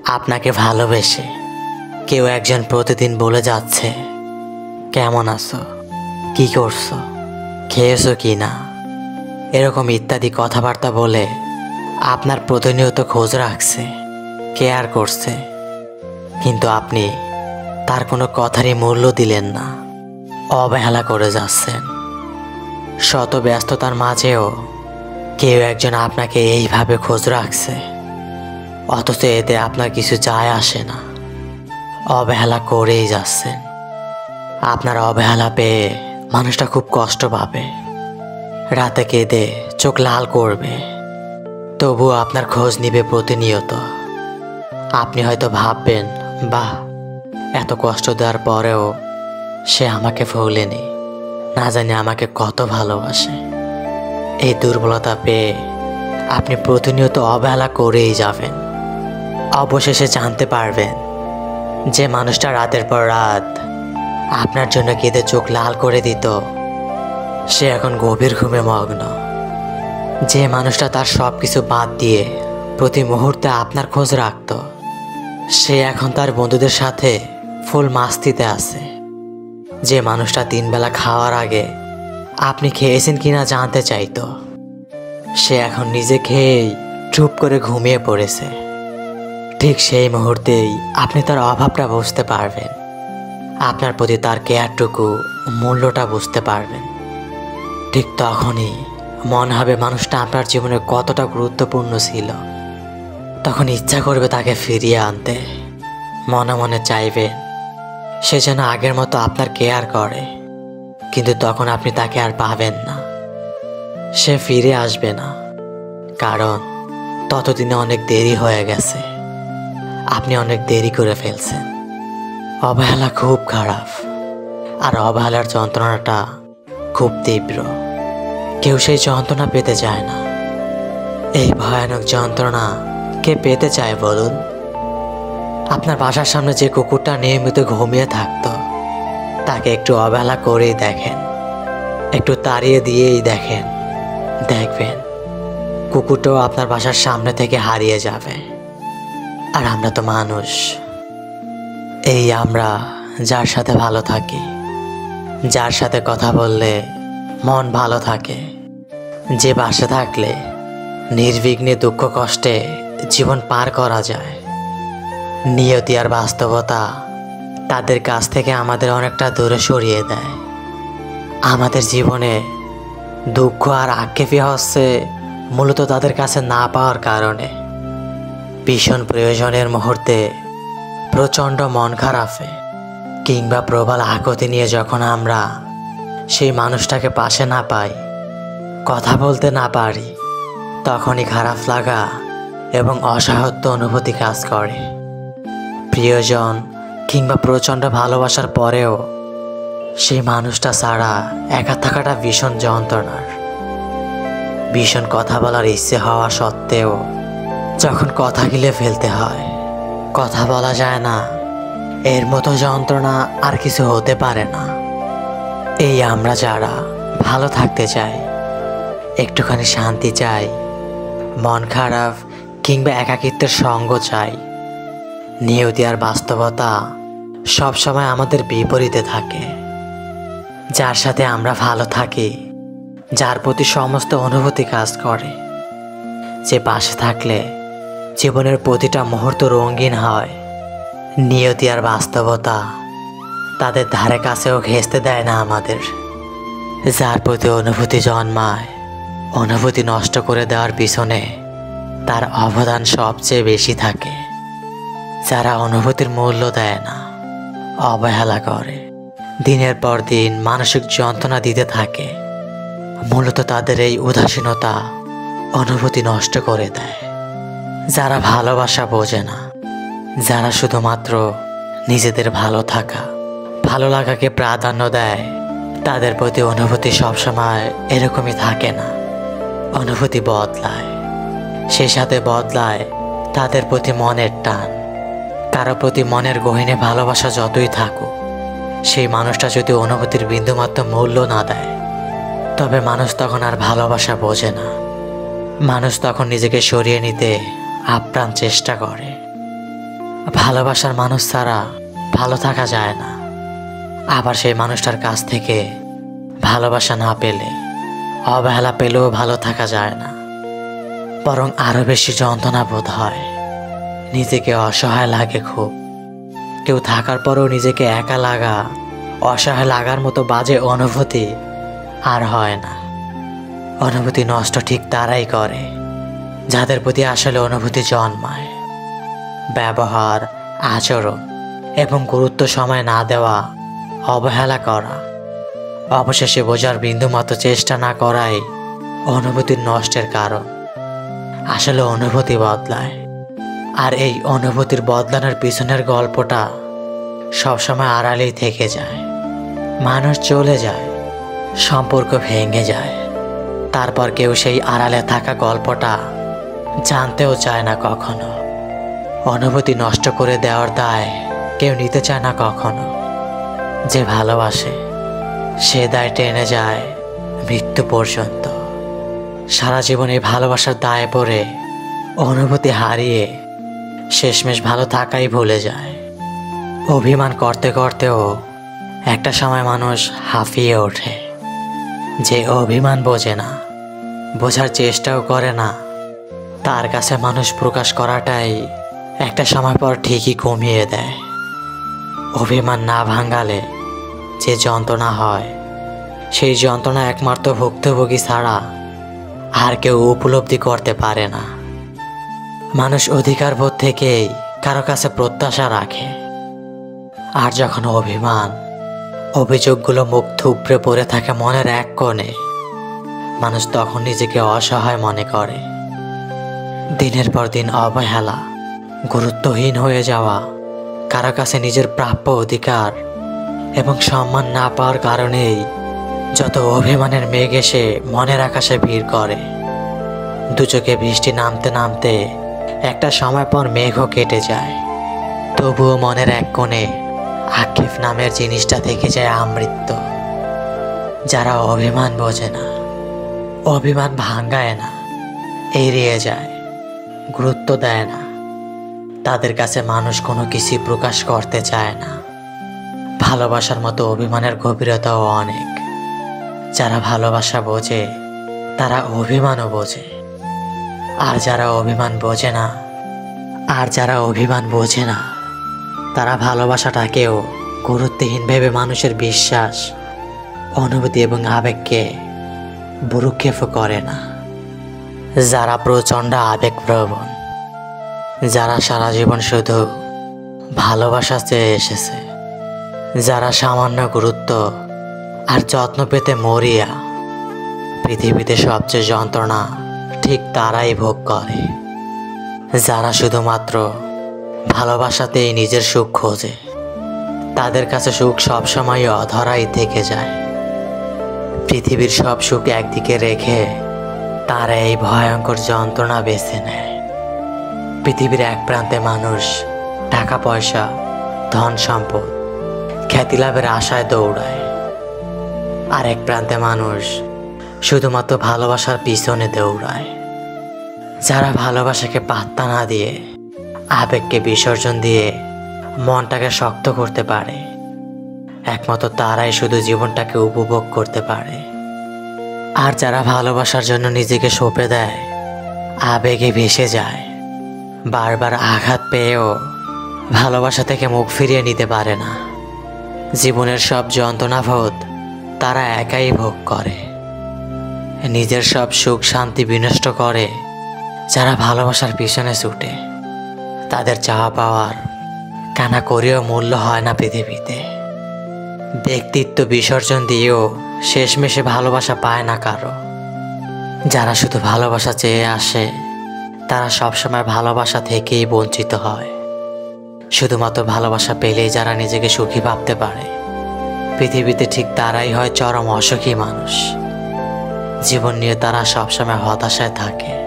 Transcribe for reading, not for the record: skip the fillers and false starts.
আপনাকে ভালোবেসে কেউ একজন প্রতিদিন বলে যাচ্ছে, কেমন আছো, কি করছো, খেয়েছো কি না, এরকম ইত্যাদি কথাবার্তা বলে আপনার প্রতিনিয়ত খোঁজ রাখছে, কেয়ার করছে, কিন্তু আপনি তার কোনো কথারই মূল্য দিলেন না, অবহেলা করে যাচ্ছেন। শত ব্যস্ততার মাঝেও কেউ একজন আপনাকে এইভাবে খোঁজ রাখছে, অথচ এতে আপনার কিছু যায় আসে না, অবহেলা করেই যাচ্ছেন। আপনার অবহেলা পেয়ে মানুষটা খুব কষ্ট পাবে, রাতে কেঁদে চোখ লাল করবে, তবুও আপনার খোঁজ নিবে প্রতিনিয়ত। আপনি হয়তো ভাববেন, বাহ, এত কষ্ট দেওয়ার পরেও সে আমাকে ভোলেনি, না জানি আমাকে কত ভালোবাসে। এই দুর্বলতা পেয়ে আপনি প্রতিনিয়ত অবহেলা করেই যাবেন। অবশেষে জানতে পারবেন যে মানুষটা রাতের পর রাত আপনার জন্য কেঁদে চোখ লাল করে দিত, সে এখন গভীর ঘুমে মগ্ন। যে মানুষটা তার সব কিছু বাদ দিয়ে প্রতি মুহূর্তে আপনার খোঁজ রাখত, সে এখন তার বন্ধুদের সাথে ফুল মাস্তিতে আছে। যে মানুষটা 3 বেলা খাওয়ার আগে আপনি খেয়েছেন কিনা জানতে চাইতো, সে এখন নিজে খেয়েই চুপ করে ঘুমিয়ে পড়েছে। ঠিক সেই মুহূর্তেই আপনি তার অভাবটা বুঝতে পারবেন, আপনার প্রতি তার কেয়ারটুকু, মূল্যটা বুঝতে পারবেন। ঠিক তখনই মনে হবে মানুষটা আপনার জীবনে কতটা গুরুত্বপূর্ণ ছিল। তখন ইচ্ছা করবে তাকে ফিরিয়ে আনতে, মনে মনে চাইবেন সে যেন আগের মতো আপনার কেয়ার করে, কিন্তু তখন আপনি তাকে আর পাবেন না। সে ফিরে আসবে না, কারণ ততদিনে অনেক দেরি হয়ে গেছে, আপনি অনেক দেরি করে ফেলছেন। অবহেলা খুব খারাপ, আর অবহেলার যন্ত্রণাটা খুব তীব্র। কেউ সেই যন্ত্রণা পেতে চায় না। এই ভয়ানক যন্ত্রণা কে পেতে চায় বলুন? আপনার বাসার সামনে যে কুকুরটা নিয়মিত ঘুমিয়ে থাকতো, তাকে একটু অবহেলা করেই দেখেন, একটু তাড়িয়ে দিয়েই দেখেন, দেখবেন কুকুরটাও আপনার বাসার সামনে থেকে হারিয়ে যাবে। আর আমরা তো মানুষ, এই আমরা যার সাথে ভালো থাকি, যার সাথে কথা বললে মন ভালো থাকে, যে পাশে থাকলে নির্বিঘ্নে দুঃখ কষ্টে জীবন পার করা যায়। নিয়তি আর বাস্তবতা তাদের কাছ থেকে আমাদের অনেকটা দূরে সরিয়ে দেয়। আমাদের জীবনে দুঃখ আর আক্ষেপই হচ্ছে মূলত তাদের কাছে না পাওয়ার কারণে। ভীষণ প্রয়োজনের মুহূর্তে প্রচণ্ড মন খারাপে কিংবা প্রবল আকুতি নিয়ে যখন আমরা সেই মানুষটাকে পাশে না পাই, কথা বলতে না পারি, তখনই খারাপ লাগা এবং অসহায়ত্ব অনুভূতি কাজ করে। প্রিয়জন কিংবা প্রচণ্ড ভালোবাসার পরেও সেই মানুষটা ছাড়া একা থাকাটা ভীষণ যন্ত্রণার। ভীষণ কথা বলার ইচ্ছে হওয়া সত্ত্বেও যখন কথা গিলে ফেলতে হয়, কথা বলা যায় না, এর মতো যন্ত্রণা আর কিছু হতে পারে না। এই আমরা যারা ভালো থাকতে চাই, একটুখানি শান্তি চাই, মন খারাপ কিংবা একাকিত্বের সঙ্গ চাই, নিয়তি আর বাস্তবতা সবসময় আমাদের বিপরীতে থাকে। যার সাথে আমরা ভালো থাকি, যার প্রতি সমস্ত অনুভূতি কাজ করে, যে পাশে থাকলে জীবনের প্রতিটা মুহূর্ত রঙিন হয়, নিয়তি আর বাস্তবতা তাদের ধারে কাছেও ঘেঁষতে দেয় না আমাদের। যার প্রতি অনুভূতি জন্মায়, অনুভূতি নষ্ট করে দেওয়ার পিছনে তার অবদান সবচেয়ে বেশি থাকে। যারা অনুভূতির মূল্য দেয় না, অবহেলা করে, দিনের পর দিন মানসিক যন্ত্রণা দিতে থাকে, মূলত তাদের এই উদাসীনতা অনুভূতি নষ্ট করে দেয়। যারা ভালোবাসা বোঝে না, যারা শুধুমাত্র নিজেদের ভালো থাকা, ভালো লাগাকে প্রাধান্য দেয়, তাদের প্রতি অনুভূতি সবসময় এরকমই থাকে না। অনুভূতি বদলায়, সেই সাথে বদলায় তাদের প্রতি মনের টান। কারো প্রতি মনের গহীনে ভালোবাসা যতই থাকুক, সেই মানুষটা যদি অনুভূতির বিন্দুমাত্র মূল্য না দেয়, তবে মানুষ তখন আর ভালোবাসা বোঝে না। মানুষ তখন নিজেকে সরিয়ে নিতে আপ্রাণ চেষ্টা করে। ভালোবাসার মানুষ ছাড়া ভালো থাকা যায় না। আবার সেই মানুষটার কাছ থেকে ভালোবাসা না পেলে, অবহেলা পেলেও ভালো থাকা যায় না, বরং আরো বেশি যন্ত্রণা বোধ হয়। নিজেকে অসহায় লাগে খুব। কেউ থাকার পরেও নিজেকে একা লাগা, অসহায় লাগার মতো বাজে অনুভূতি আর হয় না। অনুভূতি নষ্ট ঠিক তারাই করে যাদের প্রতি আসলে অনুভূতি জন্মায়। ব্যবহার, আচরণ এবং গুরুত্ব সময় না দেওয়া, অবহেলা করা, অবশেষে বোঝার বিন্দুমাত্র চেষ্টা না করাই অনুভূতির নষ্টের কারণ। আসলে অনুভূতি বদলায়, আর এই অনুভূতির বদলানোর পিছনের গল্পটা সবসময় আড়ালেই থেকে যায়। মানুষ চলে যায়, সম্পর্ক ভেঙে যায়, তারপর কেউ সেই আড়ালে থাকা গল্পটা জানতেও চায় না কখনো। অনুভূতি নষ্ট করে দেওয়ার দায় কেউ নিতে চায় না কখনো। যে ভালোবাসে সে দায় টেনে যায় মৃত্যু পর্যন্ত। সারা জীবন এই ভালোবাসার দায়ে পড়ে অনুভূতি হারিয়ে শেষমেশ ভালো থাকাই ভুলে যায়। অভিমান করতে করতেও একটা সময় মানুষ হাঁফিয়ে ওঠে। যে অভিমান বোঝে না, বোঝার চেষ্টাও করে না, তার কাছে মানুষ প্রকাশ করাটাই একটা সময় পর ঠিকই কমিয়ে দেয়। অভিমান না ভাঙালে যে যন্ত্রণা হয়, সেই যন্ত্রণা একমাত্র ভুক্তভোগী ছাড়া আর কেউ উপলব্ধি করতে পারে না। মানুষ অধিকার বোধ থেকেই কারো কাছে প্রত্যাশা রাখে, আর যখন অভিমান, অভিযোগগুলো মুখ থুবড়ে পড়ে থাকে মনের এক কোণে, মানুষ তখন নিজেকে অসহায় মনে করে। দিনের পর দিন অবহেলা, গুরুত্বহীন হয়ে যাওয়া, কারো কাছে নিজের প্রাপ্য অধিকার এবং সম্মান না পাওয়ার কারণেই যত অভিমানের মেঘ এসে মনের আকাশে ভিড় করে। দু চোখে বৃষ্টি নামতে নামতে একটা সময় পর মেঘও কেটে যায়, তবুও মনের এক কোণে আক্ষেপ নামের জিনিসটা থেকে যায় আমৃত্য। যারা অভিমান বোঝে না, অভিমান ভাঙায় না, এড়িয়ে যায়, গুরুত্ব দেয় না, তাদের কাছে মানুষ কোনো কিছুই প্রকাশ করতে চায় না। ভালোবাসার মতো অভিমানের গভীরতাও অনেক। যারা ভালোবাসা বোঝে তারা অভিমানও বোঝে, আর যারা অভিমান বোঝে না তারা ভালোবাসাটাকেও গুরুত্বহীন ভেবে মানুষের বিশ্বাস, অনুভূতি এবং আবেগকে ভ্রূক্ষেপ করে না। যারা প্রচণ্ড আবেগপ্রবণ, যারা সারা জীবন শুধু ভালোবাসা চেয়ে এসেছে, যারা সামান্য গুরুত্ব আর যত্ন পেতে মরিয়া, পৃথিবীতে সবচেয়ে যন্ত্রণা ঠিক তারাই ভোগ করে। যারা শুধুমাত্র ভালোবাসাতেই নিজের সুখ খোঁজে, তাদের কাছে সুখ সবসময় অধরাই থেকে যায়। পৃথিবীর সব সুখ একদিকে রেখে তারা এই ভয়ঙ্কর যন্ত্রণা বেছে নেয়। পৃথিবীর এক প্রান্তে মানুষ টাকা পয়সা, ধন সম্পদ, খ্যাতি লাভের আশায় দৌড়ায়, আর এক প্রান্তে মানুষ শুধুমাত্র ভালোবাসার পিছনে দৌড়ায়। যারা ভালোবাসাকে পাত্তা না দিয়ে, আবেগকে বিসর্জন দিয়ে মনটাকে শক্ত করতে পারে, একমাত্র তারাই শুধু জীবনটাকে উপভোগ করতে পারে। আর যারা ভালোবাসার জন্য নিজেকে সঁপে দেয়, আবেগে ভেসে যায়, বারবার আঘাত পেয়েও ভালোবাসা থেকে মুখ ফিরিয়ে নিতে পারে না, জীবনের সব যন্ত্রণাবোধ তারা একাই ভোগ করে। নিজের সব সুখ শান্তি বিনষ্ট করে যারা ভালোবাসার পিছনে ছুটে, তাদের চাওয়া পাওয়ার কানা করেও মূল্য হয় না পৃথিবীতে। ব্যক্তিত্ব বিসর্জন দিয়েও শেষমেশে ভালোবাসা পায় না কারো। যারা শুধু ভালোবাসা চেয়ে আসে, তারা সবসময় ভালোবাসা থেকেই বঞ্চিত হয়। শুধুমাত্র ভালোবাসা পেলেই যারা নিজেকে সুখী ভাবতে পারে, পৃথিবীতে ঠিক তারাই হয় চরম অসুখী মানুষ। জীবন নিয়ে তারা সবসময় হতাশায় থাকে।